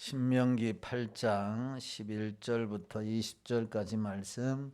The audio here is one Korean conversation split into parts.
신명기 8장 11절부터 20절까지 말씀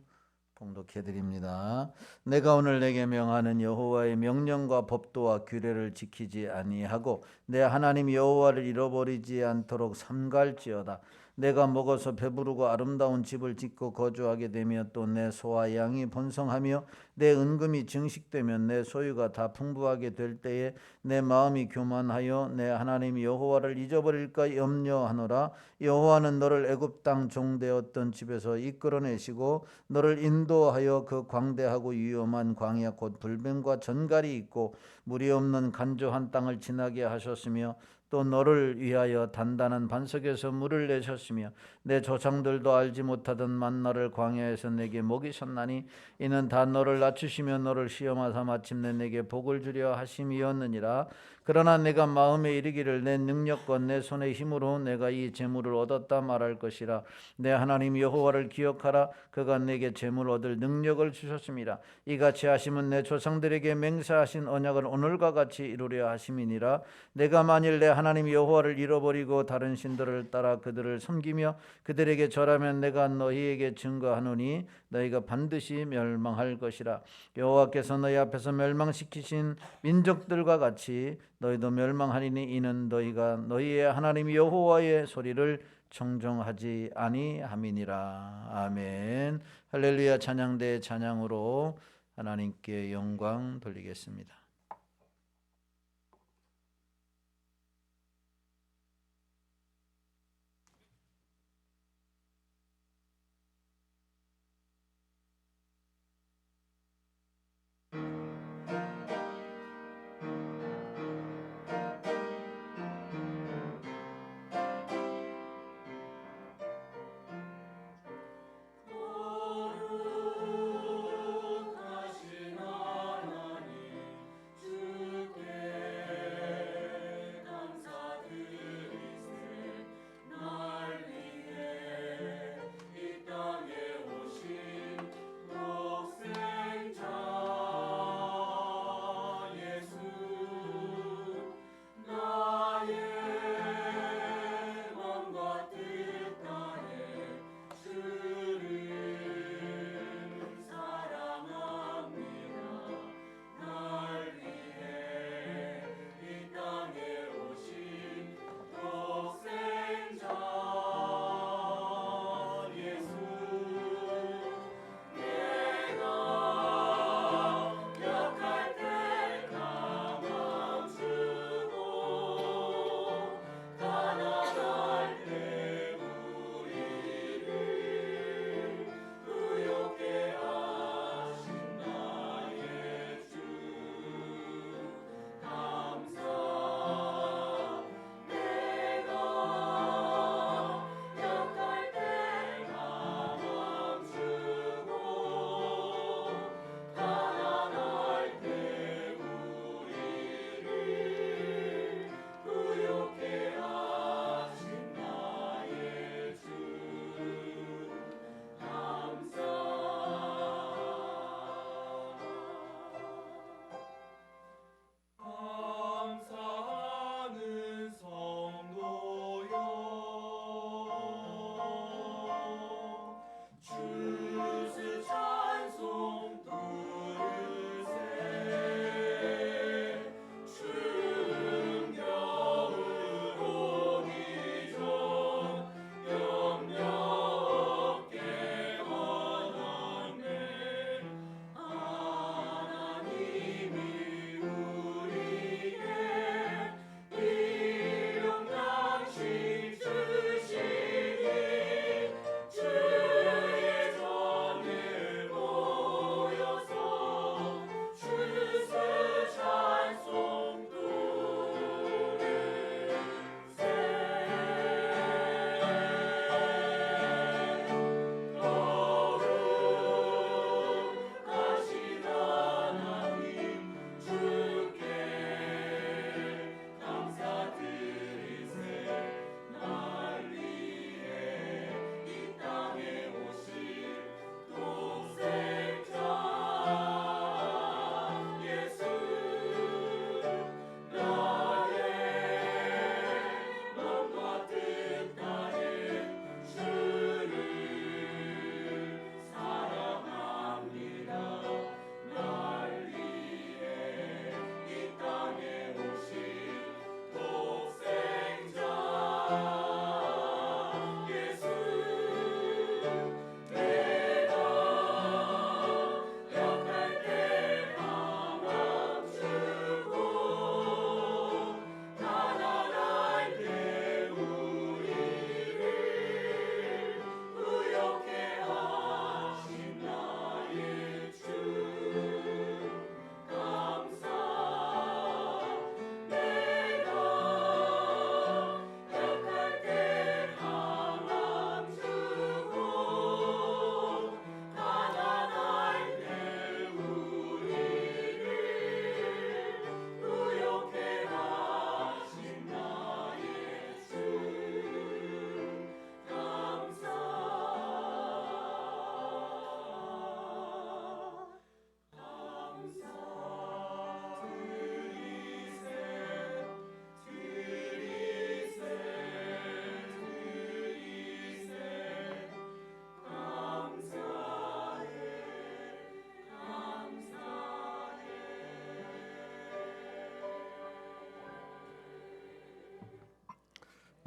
봉독해 드립니다. 내가 오늘 내게 명하는 여호와의 명령과 법도와 규례를 지키지 아니하고 내 하나님 여호와를 잃어버리지 않도록 삼갈지어다. 내가 먹어서 배부르고 아름다운 집을 짓고 거주하게 되며 또 내 소와 양이 번성하며 내 은금이 증식되면 내 소유가 다 풍부하게 될 때에 내 마음이 교만하여 내 하나님 여호와를 잊어버릴까 염려하노라. 여호와는 너를 애굽 땅 종되었던 집에서 이끌어내시고 너를 인도하여 그 광대하고 위험한 광야 곧 불뱀과 전갈이 있고 물이 없는 간조한 땅을 지나게 하셨으며 또 너를 위하여 단단한 반석에서 물을 내셨으며 내 조상들도 알지 못하던 만나를 광야에서 내게 먹이셨나니 이는 다 너를 낮추시며 너를 시험하사 마침내 내게 복을 주려 하심이었느니라. 그러나 내가 마음에 이르기를 내 능력과 내 손의 힘으로 내가 이 재물을 얻었다 말할 것이라. 내 하나님 여호와를 기억하라. 그가 내게 재물 얻을 능력을 주셨습니다. 이같이 하심은 내 조상들에게 맹세하신 언약을 오늘과 같이 이루려 하심이니라. 내가 만일 내 하나님 여호와를 잃어버리고 다른 신들을 따라 그들을 섬기며 그들에게 절하면 내가 너희에게 증거하노니 너희가 반드시 멸망할 것이라. 여호와께서 너희 앞에서 멸망시키신 민족들과 같이 너희도 멸망하리니 이는 너희가 너희의 하나님 여호와의 소리를 청종하지 아니함이니라. 아멘. 할렐루야. 찬양대 찬양으로 하나님께 영광 돌리겠습니다.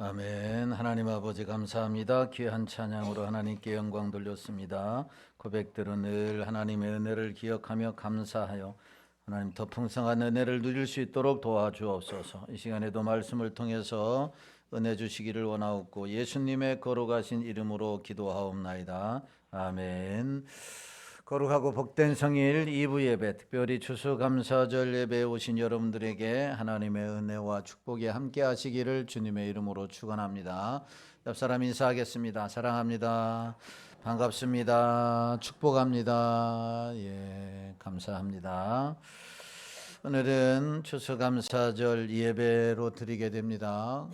아멘. 하나님 아버지 감사합니다. 귀한 찬양으로 하나님께 영광 돌렸습니다. 고백들은 늘 하나님의 은혜를 기억하며 감사하여 하나님 더 풍성한 은혜를 누릴 수 있도록 도와주옵소서. 이 시간에도 말씀을 통해서 은혜 주시기를 원하옵고 예수님의 거룩하신 이름으로 기도하옵나이다. 아멘. 거룩하고 복된 성일 2부 예배, 특별히 추수감사절 예배에 오신 여러분들에게 하나님의 은혜와 축복이 함께 하시기를 주님의 이름으로 축원합니다. 옆사람 인사하겠습니다. 사랑합니다. 반갑습니다. 축복합니다. 예, 감사합니다. 오늘은 추수감사절 예배로 드리게 됩니다.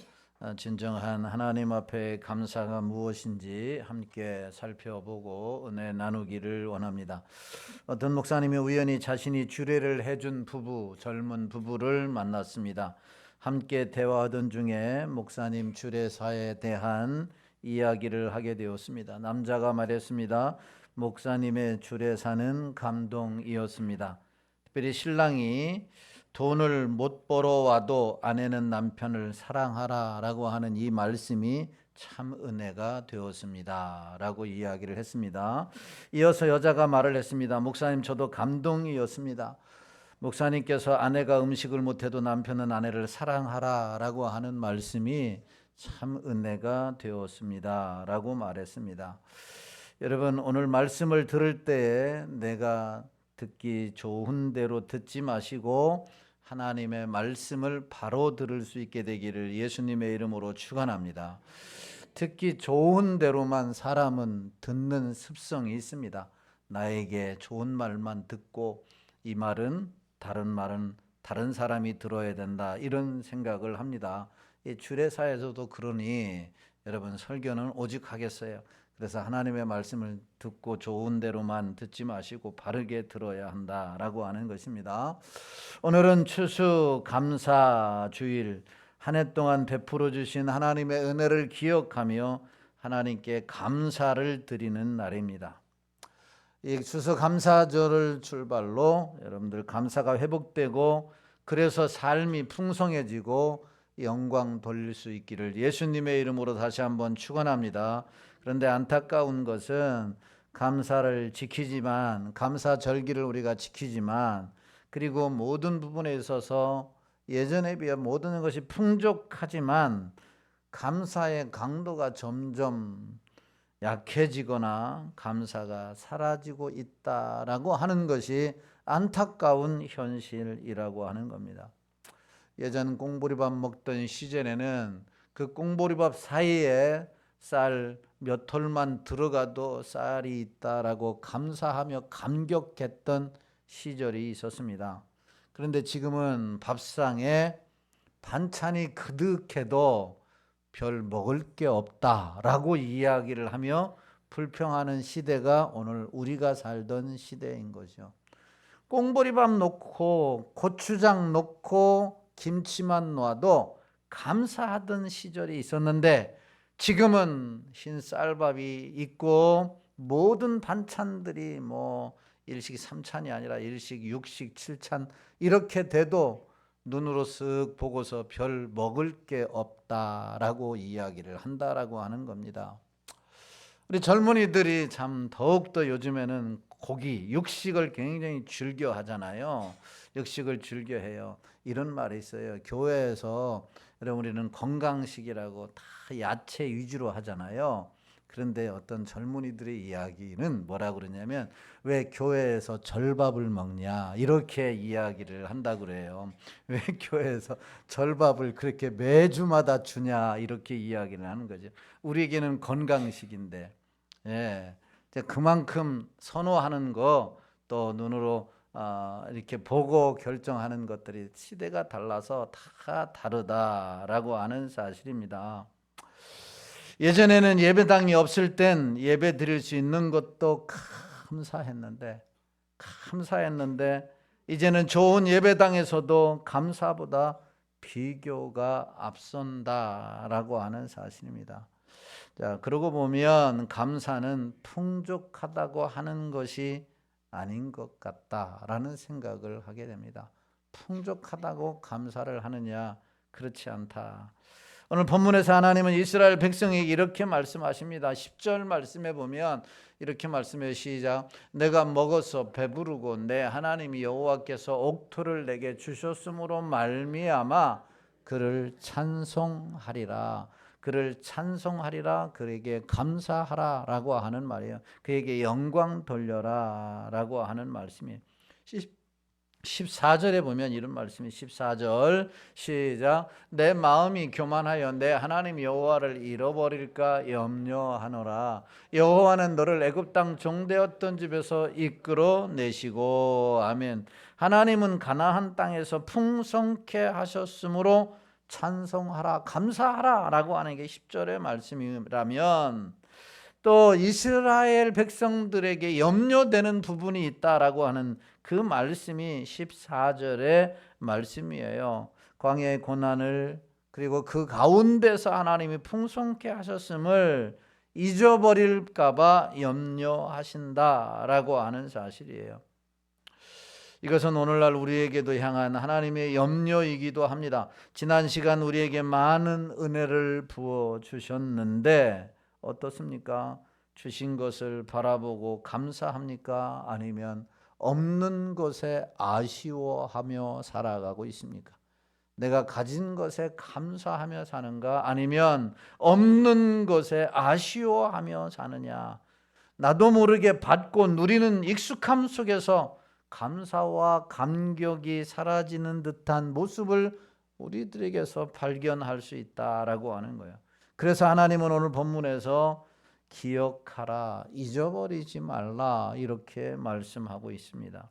진정한 하나님 앞에 감사가 무엇인지 함께 살펴보고 은혜 나누기를 원합니다. 어떤 목사님이 우연히 자신이 주례를 해준 젊은 부부를 만났습니다. 함께 대화하던 중에 목사님 주례사에 대한 이야기를 하게 되었습니다. 남자가 말했습니다. 목사님의 주례사는 감동이었습니다. 특별히 신랑이 돈을 못 벌어와도 아내는 남편을 사랑하라 라고 하는 이 말씀이 참 은혜가 되었습니다 라고 이야기를 했습니다. 이어서 여자가 말을 했습니다. 목사님, 저도 감동이었습니다. 목사님께서 아내가 음식을 못해도 남편은 아내를 사랑하라 라고 하는 말씀이 참 은혜가 되었습니다 라고 말했습니다. 여러분, 오늘 말씀을 들을 때 내가 듣기 좋은 대로 듣지 마시고 하나님의 말씀을 바로 들을 수 있게 되기를 예수님의 이름으로 축원합니다. 듣기 좋은 대로만 사람은 듣는 습성이 있습니다. 나에게 좋은 말만 듣고 이 말은 다른 사람이 들어야 된다, 이런 생각을 합니다. 이 주례사에서도 그러니 여러분, 설교는 오직 하겠어요. 그래서 하나님의 말씀을 듣고 좋은 대로만 듣지 마시고 바르게 들어야 한다라고 하는 것입니다. 오늘은 추수감사주일, 한 해 동안 베풀어 주신 하나님의 은혜를 기억하며 하나님께 감사를 드리는 날입니다. 이 추수감사절을 출발로 여러분들 감사가 회복되고 그래서 삶이 풍성해지고 영광 돌릴 수 있기를 예수님의 이름으로 다시 한번 축원합니다. 그런데 안타까운 것은 감사를 지키지만, 감사절기를 우리가 지키지만, 그리고 모든 부분에 있어서 예전에 비해 모든 것이 풍족하지만 감사의 강도가 점점 약해지거나 감사가 사라지고 있다라고 하는 것이 안타까운 현실이라고 하는 겁니다. 예전 꽁보리밥 먹던 시절에는 그 꽁보리밥 사이에 쌀 몇 톨만 들어가도 쌀이 있다라고 감사하며 감격했던 시절이 있었습니다. 그런데 지금은 밥상에 반찬이 그득해도 별 먹을 게 없다라고 이야기를 하며 불평하는 시대가 오늘 우리가 살던 시대인 거죠. 꽁보리밥 놓고 고추장 놓고 김치만 놓아도 감사하던 시절이 있었는데 지금은 흰 쌀밥이 있고 모든 반찬들이 일식 3찬이 아니라 일식 6식 7찬 이렇게 돼도 눈으로 쓱 보고서 별 먹을 게 없다라고 이야기를 한다라고 하는 겁니다. 우리 젊은이들이 참 더욱더 요즘에는 고기, 육식을 굉장히 즐겨 하잖아요. 육식을 즐겨 해요. 이런 말이 있어요. 교회에서 우리는 건강식이라고 다 야채 위주로 하잖아요. 그런데 어떤 젊은이들의 이야기는 뭐라고 그러냐면 왜 교회에서 절밥을 먹냐 이렇게 이야기를 한다 그래요. 왜 교회에서 절밥을 그렇게 매주마다 주냐 이렇게 이야기를 하는 거죠. 우리에게는 건강식인데, 예, 그만큼 선호하는 거 또 눈으로 이렇게 보고 결정하는 것들이 시대가 달라서 다 다르다라고 하는 사실입니다. 예전에는 예배당이 없을 땐 예배 드릴 수 있는 것도 감사했는데 이제는 좋은 예배당에서도 감사보다 비교가 앞선다라고 하는 사실입니다. 자, 그러고 보면 감사는 풍족하다고 하는 것이 아닌 것 같다라는 생각을 하게 됩니다. 풍족하다고 감사를 하느냐? 그렇지 않다. 오늘 본문에서 하나님은 이스라엘 백성에게 이렇게 말씀하십니다. 10절 말씀에 보면 이렇게 말씀해요. 시작. 내가 먹어서 배부르고 내 하나님 여호와께서 옥토를 내게 주셨으므로 말미암아 그를 찬송하리라. 그를 찬송하리라. 그에게 감사하라 라고 하는 말이에요. 그에게 영광 돌려라 라고 하는 말씀이에요. 14절에 보면 이런 말씀이 14절 시작. 내 마음이 교만하여 내 하나님 여호와를 잃어버릴까 염려하노라. 여호와는 너를 애굽 땅 종되었던 집에서 이끌어 내시고 아멘. 하나님은 가나안 땅에서 풍성케 하셨으므로 찬송하라 감사하라 라고 하는 게 10절의 말씀이라면 또 이스라엘 백성들에게 염려되는 부분이 있다라고 하는 그 말씀이 14절의 말씀이에요. 광야의 고난을 그리고 그 가운데서 하나님이 풍성케 하셨음을 잊어버릴까 봐 염려하신다라고 하는 사실이에요. 이것은 오늘날 우리에게도 향한 하나님의 염려이기도 합니다. 지난 시간 우리에게 많은 은혜를 부어 주셨는데 어떻습니까? 주신 것을 바라보고 감사합니까? 아니면 없는 것에 아쉬워하며 살아가고 있습니까? 내가 가진 것에 감사하며 사는가? 아니면 없는 것에 아쉬워하며 사느냐? 나도 모르게 받고 누리는 익숙함 속에서 감사와 감격이 사라지는 듯한 모습을 우리들에게서 발견할 수 있다라고 하는 거예요. 그래서 하나님은 오늘 본문에서 기억하라, 잊어버리지 말라 이렇게 말씀하고 있습니다.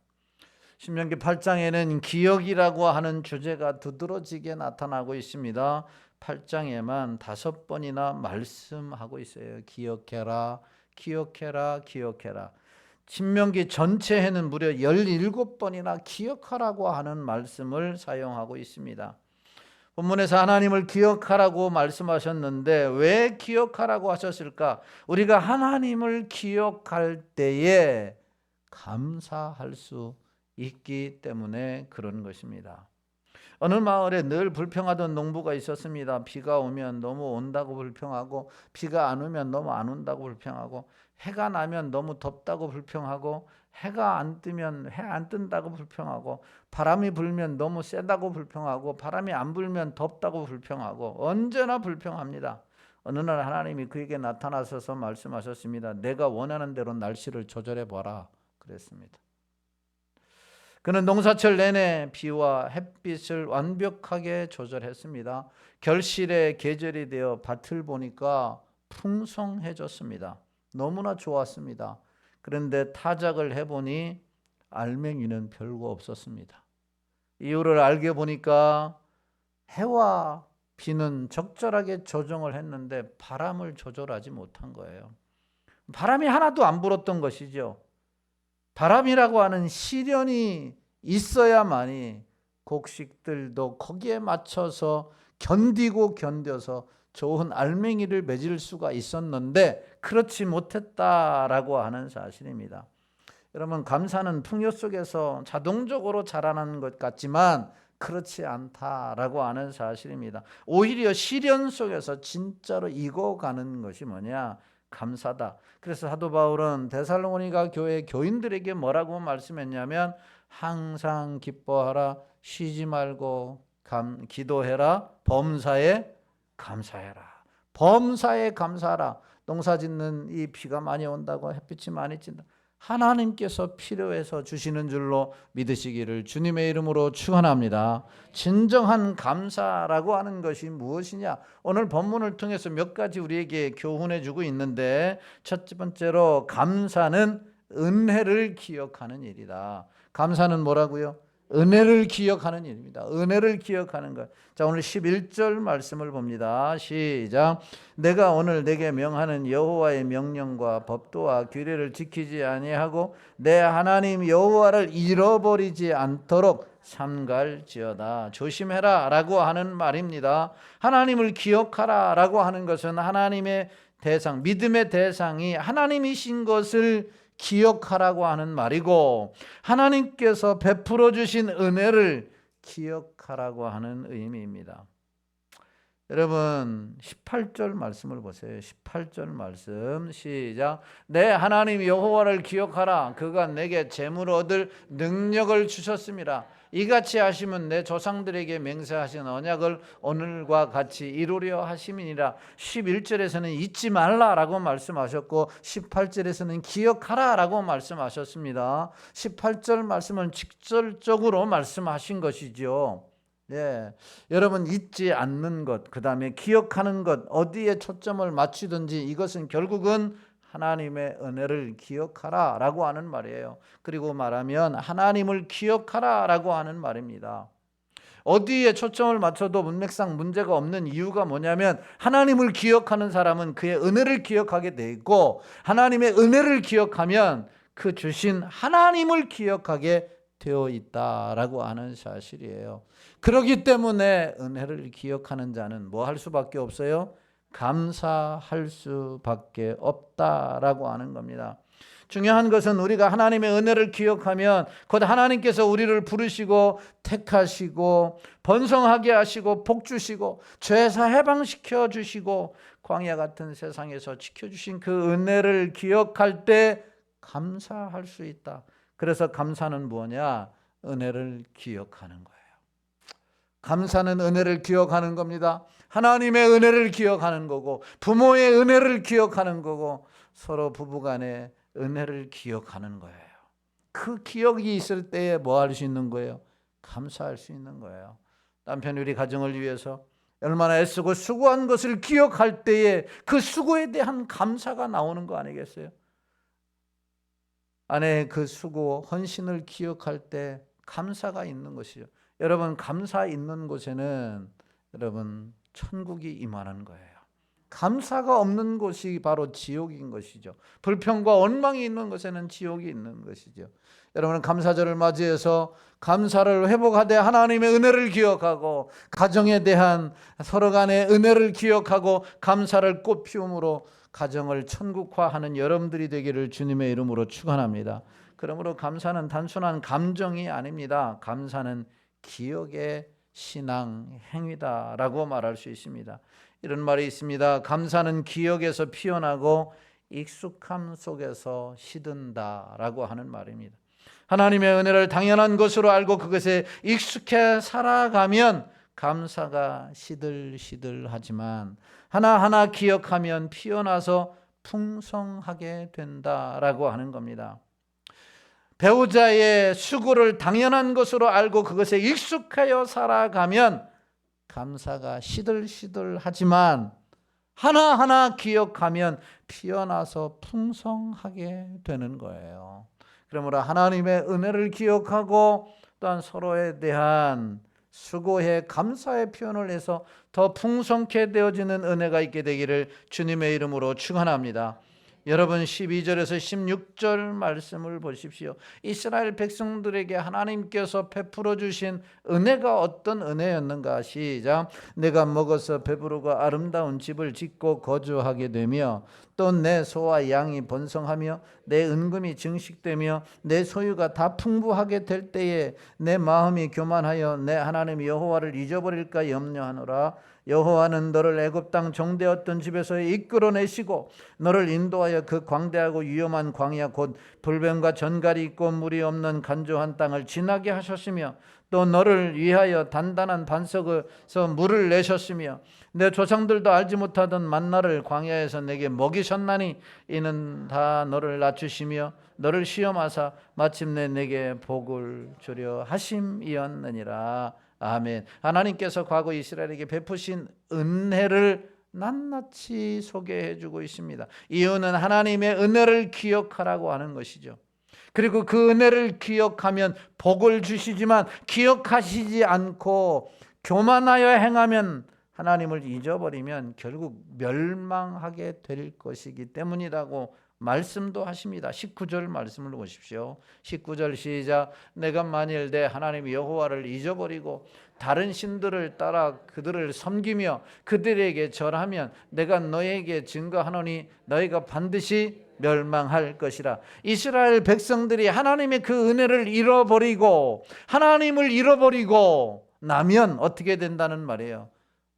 신명기 8장에는 기억이라고 하는 주제가 두드러지게 나타나고 있습니다. 8장에만 5번이나 말씀하고 있어요. 기억해라, 기억해라, 기억해라. 신명기 전체에는 무려 17번이나 기억하라고 하는 말씀을 사용하고 있습니다. 본문에서 하나님을 기억하라고 말씀하셨는데 왜 기억하라고 하셨을까? 우리가 하나님을 기억할 때에 감사할 수 있기 때문에 그런 것입니다. 어느 마을에 늘 불평하던 농부가 있었습니다. 비가 오면 너무 온다고 불평하고 비가 안 오면 너무 안 온다고 불평하고 해가 나면 너무 덥다고 불평하고 해가 안 뜨면 해 안 뜬다고 불평하고 바람이 불면 너무 세다고 불평하고 바람이 안 불면 덥다고 불평하고 언제나 불평합니다. 어느 날 하나님이 그에게 나타나셔서 말씀하셨습니다. 내가 원하는 대로 날씨를 조절해 보라 그랬습니다. 그는 농사철 내내 비와 햇빛을 완벽하게 조절했습니다. 결실의 계절이 되어 밭을 보니까 풍성해졌습니다. 너무나 좋았습니다. 그런데 타작을 해보니 알맹이는 별거 없었습니다. 이유를 알게 보니까 해와 비는 적절하게 조정을 했는데 바람을 조절하지 못한 거예요. 바람이 하나도 안 불었던 것이죠. 바람이라고 하는 시련이 있어야만이 곡식들도 거기에 맞춰서 견뎌서 좋은 알맹이를 맺을 수가 있었는데 그렇지 못했다라고 하는 사실입니다. 여러분 감사는 풍요 속에서 자동적으로 자라나는 것 같지만 그렇지 않다라고 하는 사실입니다. 오히려 시련 속에서 진짜로 익어가는 것이 뭐냐? 감사다. 그래서 사도 바울은 데살로니가 교회 교인들에게 뭐라고 말씀했냐면 항상 기뻐하라, 쉬지 말고 기도해라, 범사에 감사해라. 범사에 감사하라. 농사 짓는 이 비가 많이 온다고 햇빛이 많이 찐다. 하나님께서 필요해서 주시는 줄로 믿으시기를 주님의 이름으로 축원합니다. 진정한 감사라고 하는 것이 무엇이냐? 오늘 본문을 통해서 몇 가지 우리에게 교훈해 주고 있는데, 첫 번째로 감사는 은혜를 기억하는 일이다. 감사는 뭐라고요? 은혜를 기억하는 일입니다. 은혜를 기억하는 것. 자, 오늘 11절 말씀을 봅니다. 시작. 내가 오늘 내게 명하는 여호와의 명령과 법도와 규례를 지키지 아니하고 내 하나님 여호와를 잃어버리지 않도록 삼갈지어다. 조심해라 라고 하는 말입니다. 하나님을 기억하라 라고 하는 것은 하나님의 대상, 믿음의 대상이 하나님이신 것을 기억하라고 하는 말이고, 하나님께서 베풀어 주신 은혜를 기억하라고 하는 의미입니다. 여러분 18절 말씀을 보세요. 18절 말씀 시작. 내 하나님 여호와를 기억하라. 그가 내게 재물을 얻을 능력을 주셨습니다. 이같이 하시면 내 조상들에게 맹세하신 언약을 오늘과 같이 이루려 하심이니라. 11절에서는 잊지 말라라고 말씀하셨고 18절에서는 기억하라라고 말씀하셨습니다. 18절 말씀은 직접적으로 말씀하신 것이죠. 예, 여러분 잊지 않는 것, 그 다음에 기억하는 것, 어디에 초점을 맞추든지 이것은 결국은 하나님의 은혜를 기억하라 라고 하는 말이에요. 그리고 말하면 하나님을 기억하라 라고 하는 말입니다. 어디에 초점을 맞춰도 문맥상 문제가 없는 이유가 뭐냐면 하나님을 기억하는 사람은 그의 은혜를 기억하게 돼 있고, 하나님의 은혜를 기억하면 그 주신 하나님을 기억하게 되어 있다라고 하는 사실이에요. 그렇기 때문에 은혜를 기억하는 자는 뭐 할 수밖에 없어요? 감사할 수밖에 없다라고 하는 겁니다. 중요한 것은 우리가 하나님의 은혜를 기억하면 곧 하나님께서 우리를 부르시고 택하시고 번성하게 하시고 복 주시고 죄에서 해방시켜 주시고 광야 같은 세상에서 지켜주신 그 은혜를 기억할 때 감사할 수 있다. 그래서 감사는 뭐냐? 은혜를 기억하는 거예요. 감사는 은혜를 기억하는 겁니다. 하나님의 은혜를 기억하는 거고, 부모의 은혜를 기억하는 거고, 서로 부부간의 은혜를 기억하는 거예요. 그 기억이 있을 때에 뭐 할 수 있는 거예요? 감사할 수 있는 거예요. 남편이 우리 가정을 위해서 얼마나 애쓰고 수고한 것을 기억할 때에 그 수고에 대한 감사가 나오는 거 아니겠어요? 아내의 그 수고, 헌신을 기억할 때 감사가 있는 것이죠. 여러분, 감사 있는 곳에는 여러분 천국이 임하는 거예요. 감사가 없는 곳이 바로 지옥인 것이죠. 불평과 원망이 있는 곳에는 지옥이 있는 것이죠. 여러분은 감사절을 맞이해서 감사를 회복하되 하나님의 은혜를 기억하고 가정에 대한 서로 간의 은혜를 기억하고 감사를 꽃피움으로 가정을 천국화하는 여러분들이 되기를 주님의 이름으로 축원합니다. 그러므로 감사는 단순한 감정이 아닙니다. 감사는 기억의 신앙 행위다라고 말할 수 있습니다. 이런 말이 있습니다. 감사는 기억에서 피어나고 익숙함 속에서 시든다라고 하는 말입니다. 하나님의 은혜를 당연한 것으로 알고 그것에 익숙해 살아가면 감사가 시들시들하지만 하나하나 기억하면 피어나서 풍성하게 된다라고 하는 겁니다. 배우자의 수고를 당연한 것으로 알고 그것에 익숙하여 살아가면 감사가 시들시들하지만 하나하나 기억하면 피어나서 풍성하게 되는 거예요. 그러므로 하나님의 은혜를 기억하고 또한 서로에 대한 수고에 감사의 표현을 해서 더 풍성케 되어지는 은혜가 있게 되기를 주님의 이름으로 축원합니다. 여러분 12절에서 16절 말씀을 보십시오. 이스라엘 백성들에게 하나님께서 베풀어 주신 은혜가 어떤 은혜였는가? 시작. 내가 먹어서 배부르고 아름다운 집을 짓고 거주하게 되며 또 내 소와 양이 번성하며 내 은금이 증식되며 내 소유가 다 풍부하게 될 때에 내 마음이 교만하여 내 하나님 여호와를 잊어버릴까 염려하노라. 여호와는 너를 애굽 땅 종되었던 집에서 이끌어내시고 너를 인도하여 그 광대하고 위험한 광야 곧 불뱀과 전갈이 있고 물이 없는 간조한 땅을 지나게 하셨으며 또 너를 위하여 단단한 반석에서 물을 내셨으며 내 조상들도 알지 못하던 만나를 광야에서 내게 먹이셨나니 이는 다 너를 낮추시며 너를 시험하사 마침내 내게 복을 주려 하심이었느니라. 아멘. 하나님께서 과거 이스라엘에게 베푸신 은혜를 낱낱이 소개해 주고 있습니다. 이유는 하나님의 은혜를 기억하라고 하는 것이죠. 그리고 그 은혜를 기억하면 복을 주시지만 기억하시지 않고 교만하여 행하면 하나님을 잊어버리면 결국 멸망하게 될 것이기 때문이라고 말씀도 하십니다. 19절 말씀을 보십시오. 19절 시작. 내가 만일 내 하나님 여호와를 잊어버리고 다른 신들을 따라 그들을 섬기며 그들에게 절하면 내가 너에게 증거하노니 너희가 반드시 멸망할 것이라. 이스라엘 백성들이 하나님의 그 은혜를 잃어버리고 하나님을 잃어버리고 나면 어떻게 된다는 말이에요?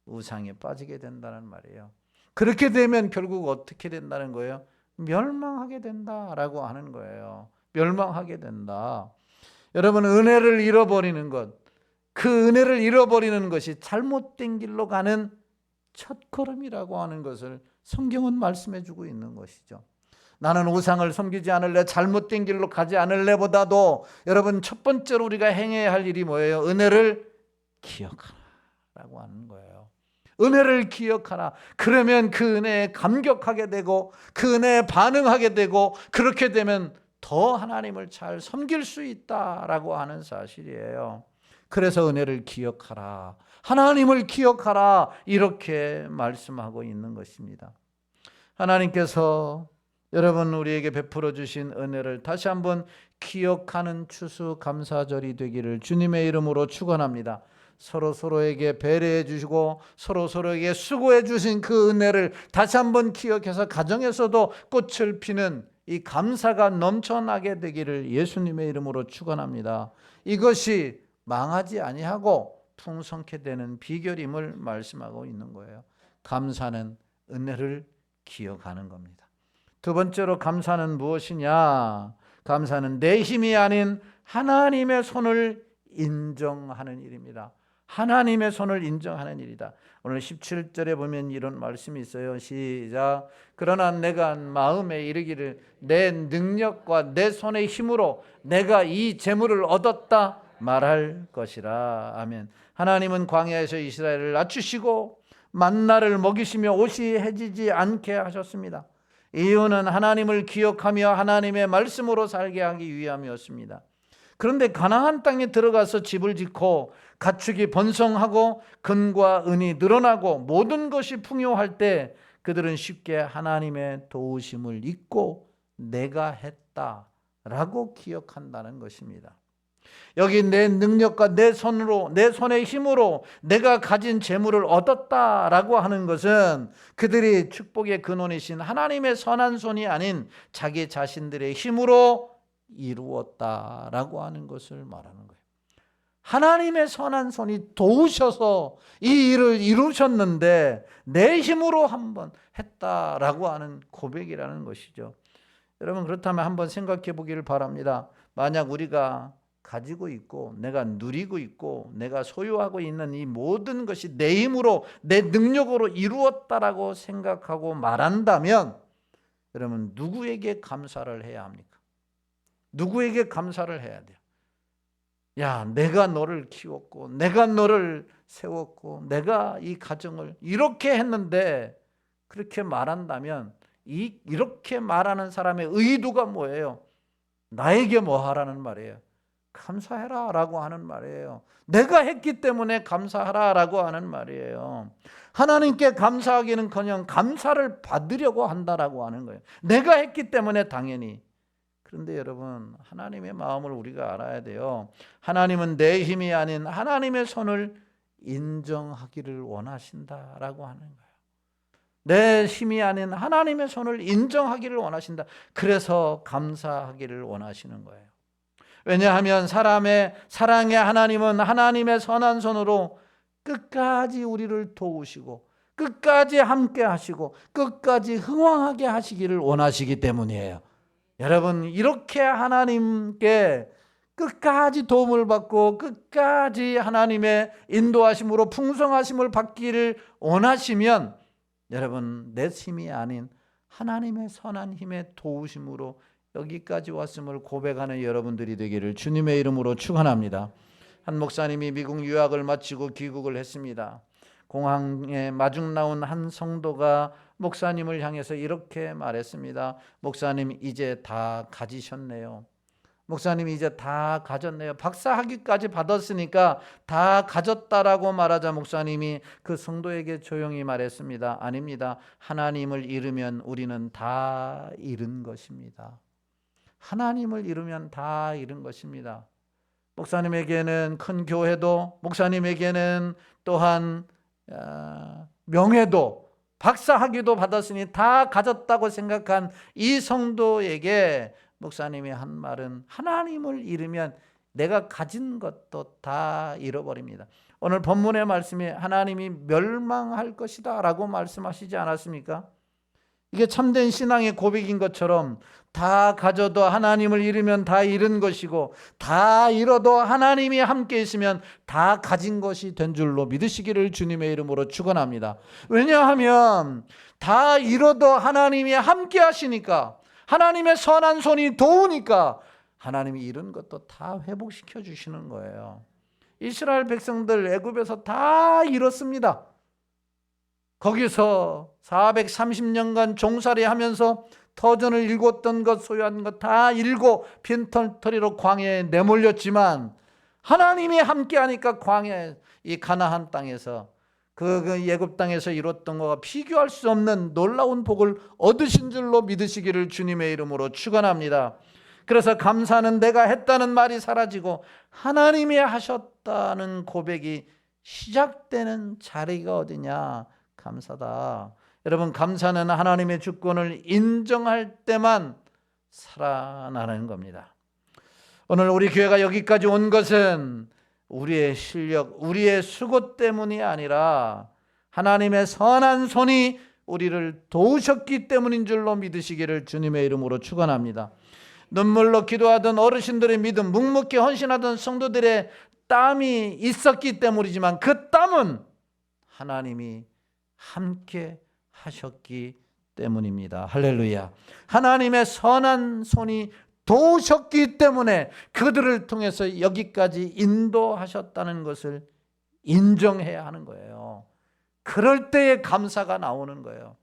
우상에 빠지게 된다는 말이에요. 그렇게 되면 결국 어떻게 된다는 거예요? 멸망하게 된다라고 하는 거예요. 멸망하게 된다. 여러분, 은혜를 잃어버리는 것, 그 은혜를 잃어버리는 것이 잘못된 길로 가는 첫걸음이라고 하는 것을 성경은 말씀해 주고 있는 것이죠. 나는 우상을 섬기지 않을래, 잘못된 길로 가지 않을래 보다도 여러분 첫 번째로 우리가 행해야 할 일이 뭐예요? 은혜를 기억하라고 하는 거예요. 은혜를 기억하라. 그러면 그 은혜에 감격하게 되고 그 은혜에 반응하게 되고 그렇게 되면 더 하나님을 잘 섬길 수 있다라고 하는 사실이에요. 그래서 은혜를 기억하라, 하나님을 기억하라, 이렇게 말씀하고 있는 것입니다. 하나님께서 여러분 우리에게 베풀어 주신 은혜를 다시 한번 기억하는 추수감사절이 되기를 주님의 이름으로 축원합니다. 서로에게 배려해 주시고 서로에게 수고해 주신 그 은혜를 다시 한번 기억해서 가정에서도 꽃을 피는 이 감사가 넘쳐나게 되기를 예수님의 이름으로 축원합니다. 이것이 망하지 아니하고 풍성케 되는 비결임을 말씀하고 있는 거예요. 감사는 은혜를 기억하는 겁니다. 두 번째로 감사는 무엇이냐? 감사는 내 힘이 아닌 하나님의 손을 인정하는 일입니다. 하나님의 손을 인정하는 일이다. 오늘 17절에 보면 이런 말씀이 있어요. 시작. 그러나 내가 마음에 이르기를 내 능력과 내 손의 힘으로 내가 이 재물을 얻었다 말할 것이라. 아멘. 하나님은 광야에서 이스라엘을 낮추시고 만나를 먹이시며 옷이 해지지 않게 하셨습니다. 이유는 하나님을 기억하며 하나님의 말씀으로 살게 하기 위함이었습니다. 그런데 가나안 땅에 들어가서 집을 짓고 가축이 번성하고 금과 은이 늘어나고 모든 것이 풍요할 때 그들은 쉽게 하나님의 도우심을 잊고 내가 했다라고 기억한다는 것입니다. 여기 내 능력과 내 손으로, 내 손의 힘으로 내가 가진 재물을 얻었다라고 하는 것은 그들이 축복의 근원이신 하나님의 선한 손이 아닌 자기 자신들의 힘으로 이루었다라고 하는 것을 말하는 거예요. 하나님의 선한 손이 도우셔서 이 일을 이루셨는데 내 힘으로 한번 했다라고 하는 고백이라는 것이죠. 여러분, 그렇다면 한번 생각해 보기를 바랍니다. 만약 우리가 가지고 있고 내가 누리고 있고 내가 소유하고 있는 이 모든 것이 내 힘으로 내 능력으로 이루었다라고 생각하고 말한다면 여러분 누구에게 감사를 해야 합니까? 누구에게 감사를 해야 돼요? 야, 내가 너를 키웠고 내가 너를 세웠고 내가 이 가정을 이렇게 했는데, 그렇게 말한다면 이렇게 말하는 사람의 의도가 뭐예요? 나에게 뭐 하라는 말이에요? 감사해라 라고 하는 말이에요. 내가 했기 때문에 감사하라 라고 하는 말이에요. 하나님께 감사하기는커녕 감사를 받으려고 한다라고 하는 거예요. 내가 했기 때문에 당연히. 그런데 여러분, 하나님의 마음을 우리가 알아야 돼요. 하나님은 내 힘이 아닌 하나님의 손을 인정하기를 원하신다라고 하는 거예요. 내 힘이 아닌 하나님의 손을 인정하기를 원하신다. 그래서 감사하기를 원하시는 거예요. 왜냐하면 사람의 사랑의 하나님은 하나님의 선한 손으로 끝까지 우리를 도우시고 끝까지 함께 하시고 끝까지 흥왕하게 하시기를 원하시기 때문이에요. 여러분, 이렇게 하나님께 끝까지 도움을 받고 끝까지 하나님의 인도하심으로 풍성하심을 받기를 원하시면 여러분, 내 힘이 아닌 하나님의 선한 힘의 도우심으로 여기까지 왔음을 고백하는 여러분들이 되기를 주님의 이름으로 축원합니다. 한 목사님이 미국 유학을 마치고 귀국을 했습니다. 공항에 마중 나온 한 성도가 목사님을 향해서 이렇게 말했습니다. 목사님, 이제 다 가지셨네요. 목사님, 이제 다 가졌네요. 박사학위까지 받았으니까 다 가졌다라고 말하자 목사님이 그 성도에게 조용히 말했습니다. 아닙니다. 하나님을 잃으면 우리는 다 잃은 것입니다. 하나님을 잃으면 다 잃은 것입니다. 목사님에게는 큰 교회도, 목사님에게는 또한 명예도, 박사학위도 받았으니 다 가졌다고 생각한 이 성도에게 목사님이 한 말은 하나님을 잃으면 내가 가진 것도 다 잃어버립니다. 오늘 본문의 말씀이 하나님이 멸망할 것이다 라고 말씀하시지 않았습니까? 이게 참된 신앙의 고백인 것처럼 다 가져도 하나님을 잃으면 다 잃은 것이고 다 잃어도 하나님이 함께 있으면 다 가진 것이 된 줄로 믿으시기를 주님의 이름으로 축원합니다. 왜냐하면 다 잃어도 하나님이 함께 하시니까, 하나님의 선한 손이 도우니까 하나님이 잃은 것도 다 회복시켜 주시는 거예요. 이스라엘 백성들 애굽에서 다 잃었습니다. 거기서 430년간 종살이 하면서 터전을 일궜던 것, 소유한 것 다 잃고 빈털터리로 광야에 내몰렸지만 하나님이 함께하니까 광야, 이 가나안 땅에서 그 애굽 땅에서 이뤘던 것과 비교할 수 없는 놀라운 복을 얻으신 줄로 믿으시기를 주님의 이름으로 축원합니다. 그래서 감사는 내가 했다는 말이 사라지고 하나님이 하셨다는 고백이 시작되는 자리가 어디냐? 감사다. 여러분, 감사는 하나님의 주권을 인정할 때만 살아나는 겁니다. 오늘 우리 교회가 여기까지 온 것은 우리의 실력, 우리의 수고 때문이 아니라 하나님의 선한 손이 우리를 도우셨기 때문인 줄로 믿으시기를 주님의 이름으로 축원합니다. 눈물로 기도하던 어르신들의 믿음, 묵묵히 헌신하던 성도들의 땀이 있었기 때문이지만 그 땀은 하나님이 함께 하셨기 때문입니다. 할렐루야. 하나님의 선한 손이 도우셨기 때문에 그들을 통해서 여기까지 인도하셨다는 것을 인정해야 하는 거예요. 그럴 때에 감사가 나오는 거예요.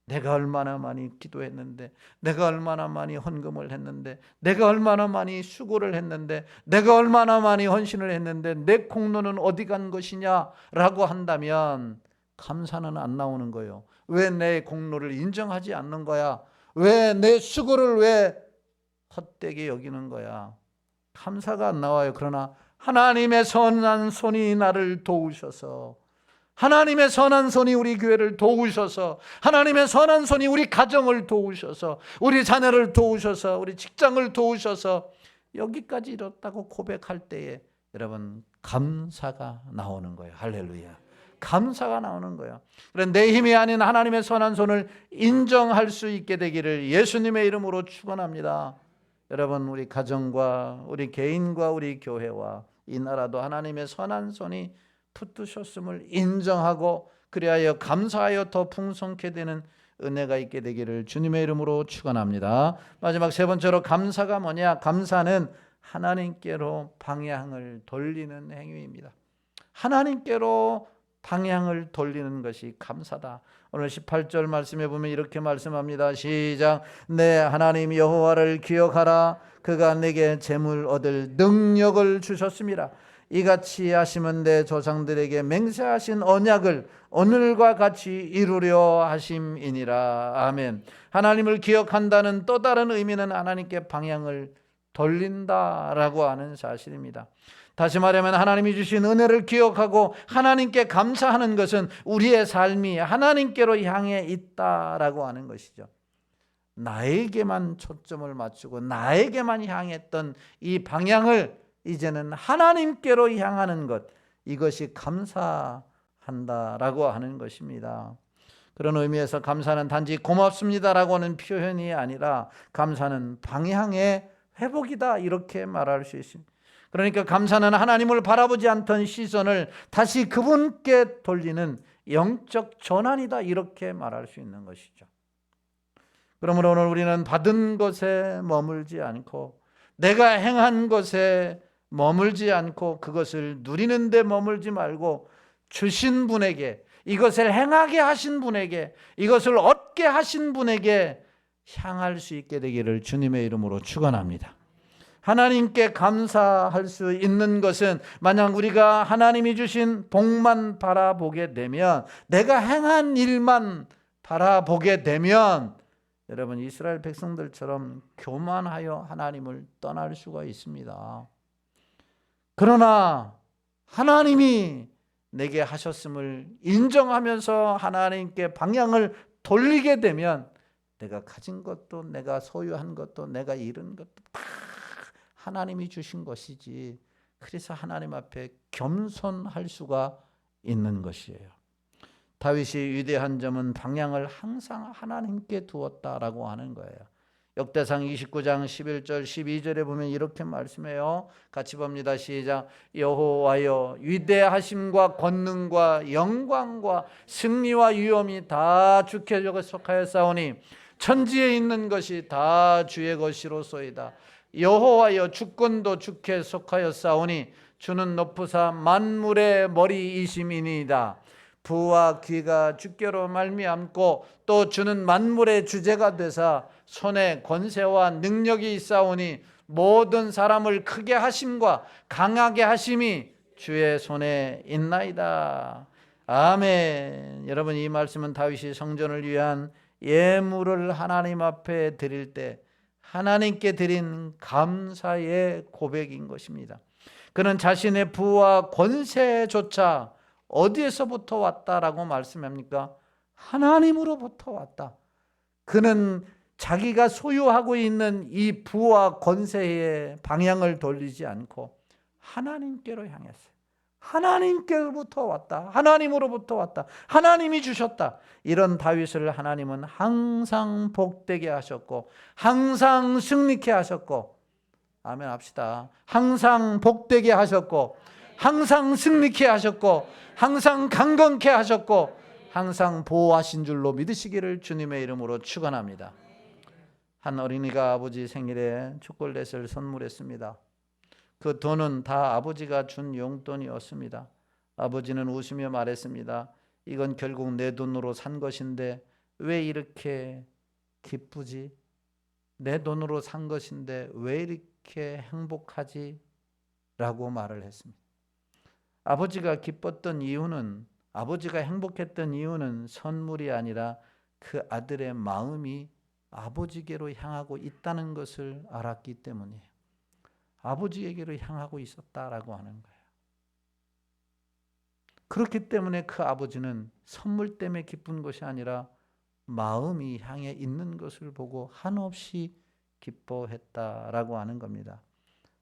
내가 얼마나 많이 기도했는데, 내가 얼마나 많이 헌금을 했는데, 내가 얼마나 많이 수고를 했는데, 내가 얼마나 많이 헌신을 했는데 내 공로는 어디 간 것이냐라고 한다면 감사는 안 나오는 거예요. 왜 내 공로를 인정하지 않는 거야? 왜 내 수고를 왜 헛되게 여기는 거야? 감사가 안 나와요. 그러나 하나님의 선한 손이 나를 도우셔서, 하나님의 선한 손이 우리 교회를 도우셔서, 하나님의 선한 손이 우리 가정을 도우셔서, 우리 자녀를 도우셔서, 우리 직장을 도우셔서 여기까지 이뤘다고 고백할 때에 여러분 감사가 나오는 거예요. 할렐루야. 감사가 나오는 거예요. 그래, 내 힘이 아닌 하나님의 선한 손을 인정할 수 있게 되기를 예수님의 이름으로 축원합니다. 여러분, 우리 가정과 우리 개인과 우리 교회와 이 나라도 하나님의 선한 손이 붙드셨음을 인정하고 그리하여 감사하여 더 풍성케 되는 은혜가 있게 되기를 주님의 이름으로 축원합니다. 마지막 세 번째로 감사가 뭐냐? 감사는 하나님께로 방향을 돌리는 행위입니다. 하나님께로 방향을 돌리는 것이 감사다. 오늘 18절 말씀에 보면 이렇게 말씀합니다. 시작. 내 하나님 여호와를 기억하라. 그가 내게 재물 얻을 능력을 주셨습니다. 이같이 하시면 내 조상들에게 맹세하신 언약을 오늘과 같이 이루려 하심이니라. 아멘. 하나님을 기억한다는 또 다른 의미는 하나님께 방향을 돌린다라고 하는 사실입니다. 다시 말하면 하나님이 주신 은혜를 기억하고 하나님께 감사하는 것은 우리의 삶이 하나님께로 향해 있다라고 하는 것이죠. 나에게만 초점을 맞추고 나에게만 향했던 이 방향을 이제는 하나님께로 향하는 것, 이것이 감사한다라고 하는 것입니다. 그런 의미에서 감사는 단지 고맙습니다라고 하는 표현이 아니라 감사는 방향의 회복이다, 이렇게 말할 수 있습니다. 그러니까 감사는 하나님을 바라보지 않던 시선을 다시 그분께 돌리는 영적 전환이다, 이렇게 말할 수 있는 것이죠. 그러므로 오늘 우리는 받은 것에 머물지 않고 내가 행한 것에 머물지 않고 그것을 누리는 데 머물지 말고 주신 분에게, 이것을 행하게 하신 분에게, 이것을 얻게 하신 분에게 향할 수 있게 되기를 주님의 이름으로 축원합니다. 하나님께 감사할 수 있는 것은 만약 우리가 하나님이 주신 복만 바라보게 되면, 내가 행한 일만 바라보게 되면 여러분 이스라엘 백성들처럼 교만하여 하나님을 떠날 수가 있습니다. 그러나 하나님이 내게 하셨음을 인정하면서 하나님께 방향을 돌리게 되면 내가 가진 것도, 내가 소유한 것도, 내가 잃은 것도 다 하나님이 주신 것이지, 그래서 하나님 앞에 겸손할 수가 있는 것이에요. 다윗이 위대한 점은 방향을 항상 하나님께 두었다라고 하는 거예요. 역대상 29장 11절 12절에 보면 이렇게 말씀해요. 같이 봅니다. 시작. 여호와여, 위대하심과 권능과 영광과 승리와 위엄이 다 주께 속하였사오니 천지에 있는 것이 다 주의 것이로소이다. 여호와여, 주권도 주께 속하였사오니 주는 높으사 만물의 머리이심이니이다. 부와 귀가 주께로 말미암고 또 주는 만물의 주제가 되사 손에 권세와 능력이 있사오니 모든 사람을 크게 하심과 강하게 하심이 주의 손에 있나이다. 아멘. 여러분, 이 말씀은 다윗이 성전을 위한 예물을 하나님 앞에 드릴 때 하나님께 드린 감사의 고백인 것입니다. 그는 자신의 부와 권세조차 어디에서부터 왔다라고 말씀합니까? 하나님으로부터 왔다. 그는 자기가 소유하고 있는 이 부와 권세의 방향을 돌리지 않고 하나님께로 향했어요. 하나님께로부터 왔다. 하나님으로부터 왔다. 하나님이 주셨다. 이런 다윗을 하나님은 항상 복되게 하셨고 항상 승리케 하셨고, 아멘 합시다. 항상 복되게 하셨고 항상 승리케 하셨고 항상 강건케 하셨고 항상 보호하신 줄로 믿으시기를 주님의 이름으로 축원합니다. 한 어린이가 아버지 생일에 초콜릿을 선물했습니다. 그 돈은 다 아버지가 준 용돈이었습니다. 아버지는 웃으며 말했습니다. 이건 결국 내 돈으로 산 것인데 왜 이렇게 기쁘지? 내 돈으로 산 것인데 왜 이렇게 행복하지? 라고 말을 했습니다. 아버지가 기뻤던 이유는, 아버지가 행복했던 이유는 선물이 아니라 그 아들의 마음이 아버지께로 향하고 있다는 것을 알았기 때문이에요. 아버지에게로 향하고 있었다라고 하는 거예요. 그렇기 때문에 그 아버지는 선물 때문에 기쁜 것이 아니라 마음이 향해 있는 것을 보고 한없이 기뻐했다라고 하는 겁니다.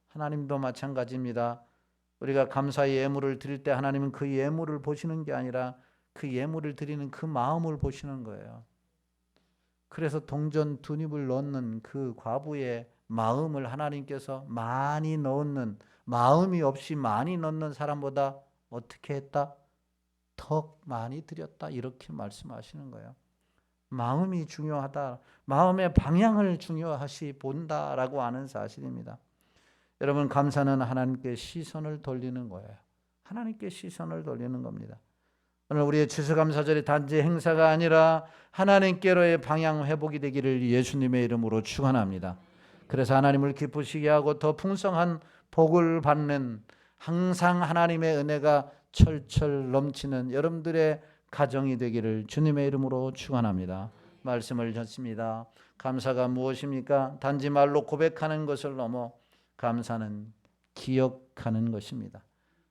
하나님도 마찬가지입니다. 우리가 감사의 예물을 드릴 때 하나님은 그 예물을 보시는 게 아니라 그 예물을 드리는 그 마음을 보시는 거예요. 그래서 동전 두 입을 넣는 그 과부의 마음을 하나님께서 많이 넣는, 마음이 없이 많이 넣는 사람보다 어떻게 했다? 더 많이 드렸다, 이렇게 말씀하시는 거예요. 마음이 중요하다. 마음의 방향을 중요하시 본다라고 하는 사실입니다. 여러분, 감사는 하나님께 시선을 돌리는 거예요. 하나님께 시선을 돌리는 겁니다. 오늘 우리의 추수감사절이 단지 행사가 아니라 하나님께로의 방향 회복이 되기를 예수님의 이름으로 축원합니다. 그래서 하나님을 기쁘시게 하고 더 풍성한 복을 받는, 항상 하나님의 은혜가 철철 넘치는 여러분들의 가정이 되기를 주님의 이름으로 축원합니다. 말씀을 듣습니다. 감사가 무엇입니까? 단지 말로 고백하는 것을 넘어 감사는 기억하는 것입니다.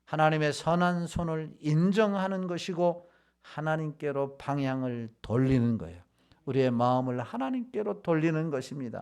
하나님의 선한 손을 인정하는 것이고 하나님께로 방향을 돌리는 거예요. 우리의 마음을 하나님께로 돌리는 것입니다.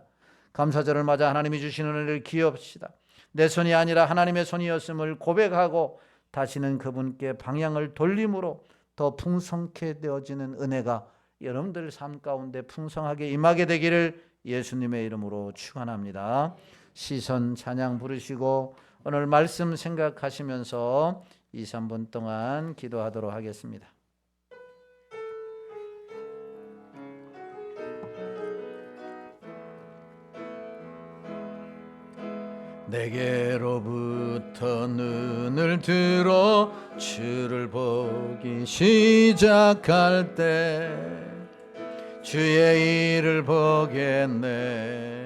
감사절을 맞아 하나님이 주시는 은혜를 기업시다. 내 손이 아니라 하나님의 손이었음을 고백하고 다시는 그분께 방향을 돌림으로 더 풍성케 되어지는 은혜가 여러분들 삶 가운데 풍성하게 임하게 되기를 예수님의 이름으로 축원합니다. 시선 찬양 부르시고 오늘 말씀 생각하시면서 2, 3분 동안 기도하도록 하겠습니다. 내게로부터 눈을 들어 주를 보기 시작할 때 주의 일을 보겠네.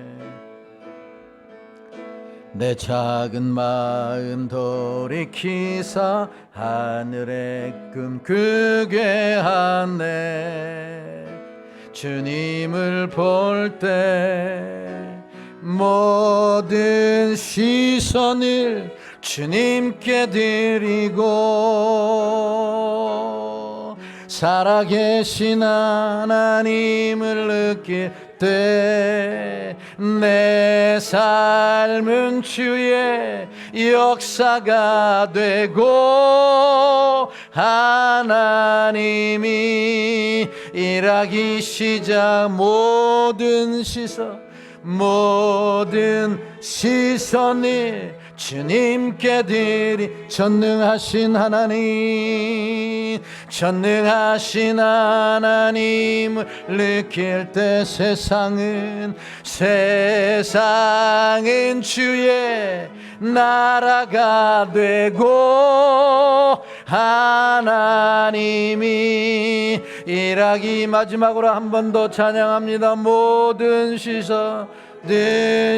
내 작은 마음 돌이키사 하늘의 꿈 꾸게 하네. 주님을 볼 때 모든 시선을 주님께 드리고 살아계신 하나님을 느낄 때 내 삶은 주의 역사가 되고 하나님이 일하기 시작 모든 시선이 주님께 드리. 전능하신 하나님을 느낄 때 세상은 주의 나라가 되고 하나님이 일하기. 마지막으로 한 번 더 찬양합니다. 모든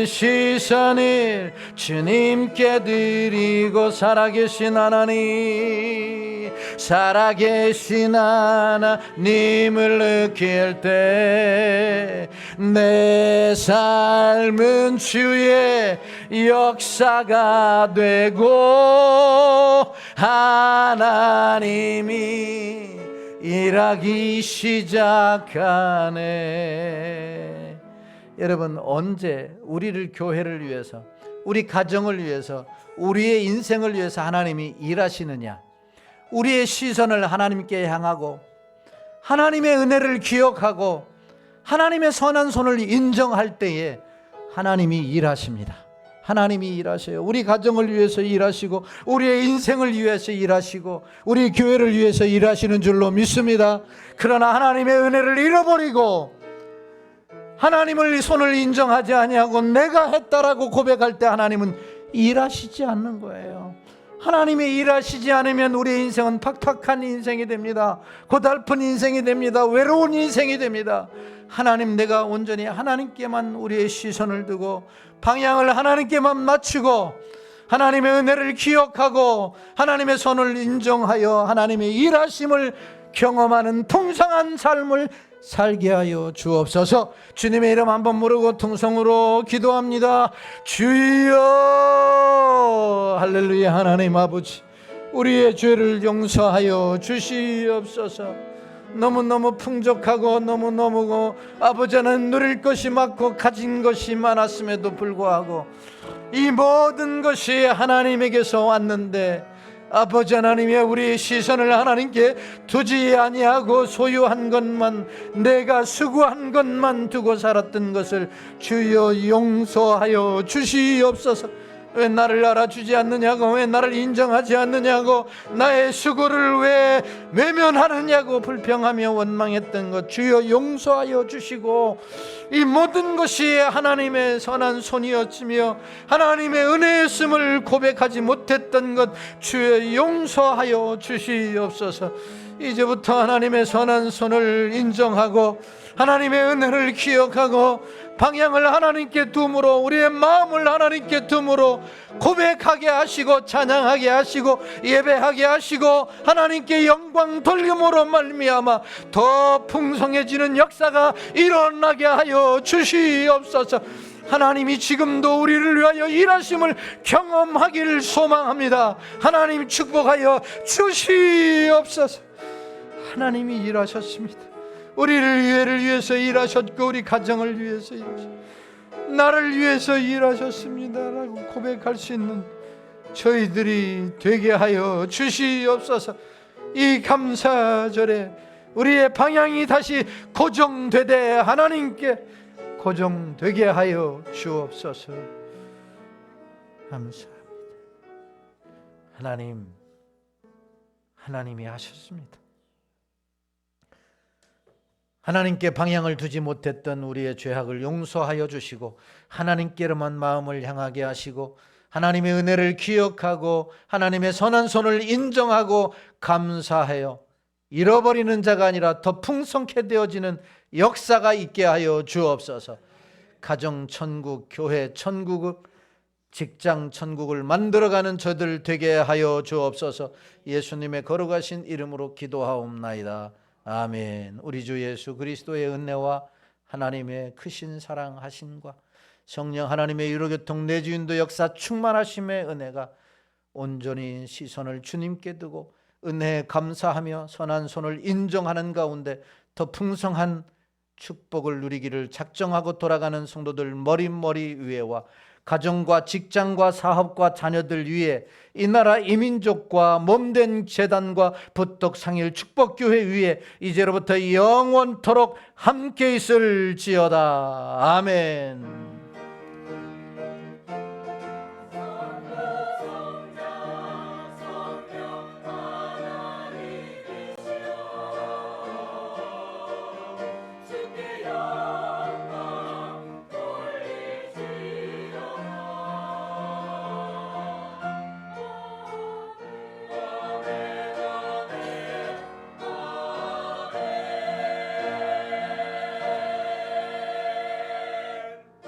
시선을 주님께 드리고 살아계신 하나님을 느낄 때 내 삶은 주의 역사가 되고 하나님이 일하기 시작하네. 여러분, 언제 우리를 교회를 위해서, 우리 가정을 위해서, 우리의 인생을 위해서 하나님이 일하시느냐? 우리의 시선을 하나님께 향하고 하나님의 은혜를 기억하고 하나님의 선한 손을 인정할 때에 하나님이 일하십니다. 하나님이 일하셔요. 우리 가정을 위해서 일하시고 우리의 인생을 위해서 일하시고 우리 교회를 위해서 일하시는 줄로 믿습니다. 그러나 하나님의 은혜를 잃어버리고 하나님의 손을 인정하지 아니하고 내가 했다라고 고백할 때 하나님은 일하시지 않는 거예요. 하나님이 일하시지 않으면 우리의 인생은 팍팍한 인생이 됩니다. 고달픈 인생이 됩니다. 외로운 인생이 됩니다. 하나님, 내가 온전히 하나님께만 우리의 시선을 두고 방향을 하나님께만 맞추고 하나님의 은혜를 기억하고 하나님의 손을 인정하여 하나님의 일하심을 경험하는 풍성한 삶을 살게 하여 주옵소서. 주님의 이름 한번 부르고 통성으로 기도합니다. 주여. 할렐루야. 하나님 아버지, 우리의 죄를 용서하여 주시옵소서. 너무너무 풍족하고 너무너무 아버지는 누릴 것이 많고 가진 것이 많았음에도 불구하고 이 모든 것이 하나님에게서 왔는데 아버지 하나님의 우리의 시선을 하나님께 두지 아니하고 소유한 것만, 내가 수고한 것만 두고 살았던 것을 주여 용서하여 주시옵소서. 왜 나를 알아주지 않느냐고, 왜 나를 인정하지 않느냐고, 나의 수고를 왜 외면하느냐고 불평하며 원망했던 것 주여 용서하여 주시고, 이 모든 것이 하나님의 선한 손이었으며 하나님의 은혜였음을 고백하지 못했던 것 주여 용서하여 주시옵소서. 이제부터 하나님의 선한 손을 인정하고 하나님의 은혜를 기억하고 방향을 하나님께 둠으로 우리의 마음을 하나님께 둠으로 고백하게 하시고 찬양하게 하시고 예배하게 하시고 하나님께 영광 돌림으로 말미암아 더 풍성해지는 역사가 일어나게 하여 주시옵소서. 하나님이 지금도 우리를 위하여 일하심을 경험하기를 소망합니다. 하나님 축복하여 주시옵소서. 하나님이 일하셨습니다. 우리를 위해서 일하셨고 우리 가정을 위해서 일하셨고 나를 위해서 일하셨습니다 라고 고백할 수 있는 저희들이 되게 하여 주시옵소서. 이 감사절에 우리의 방향이 다시 고정되되 하나님께 고정되게 하여 주옵소서. 감사합니다. 하나님이 하셨습니다. 하나님께 방향을 두지 못했던 우리의 죄악을 용서하여 주시고 하나님께로만 마음을 향하게 하시고 하나님의 은혜를 기억하고 하나님의 선한 손을 인정하고 감사하여 잃어버리는 자가 아니라 더 풍성케 되어지는 역사가 있게 하여 주옵소서. 가정 천국, 교회 천국, 직장 천국을 만들어가는 저들 되게 하여 주옵소서. 예수님의 거룩하신 이름으로 기도하옵나이다. 아멘. 우리 주 예수 그리스도의 은혜와 하나님의 크신 사랑하심과 성령 하나님의 유로교통 내주인도 역사 충만하심의 은혜가 온전히 시선을 주님께 두고 은혜에 감사하며 선한 손을 인정하는 가운데 더 풍성한 축복을 누리기를 작정하고 돌아가는 성도들 머리 위에와 가정과 직장과 사업과 자녀들 위에 이 나라 이민족과 몸된 재단과 부떡상일 축복교회 위에 이제로부터 영원토록 함께 있을지어다. 아멘.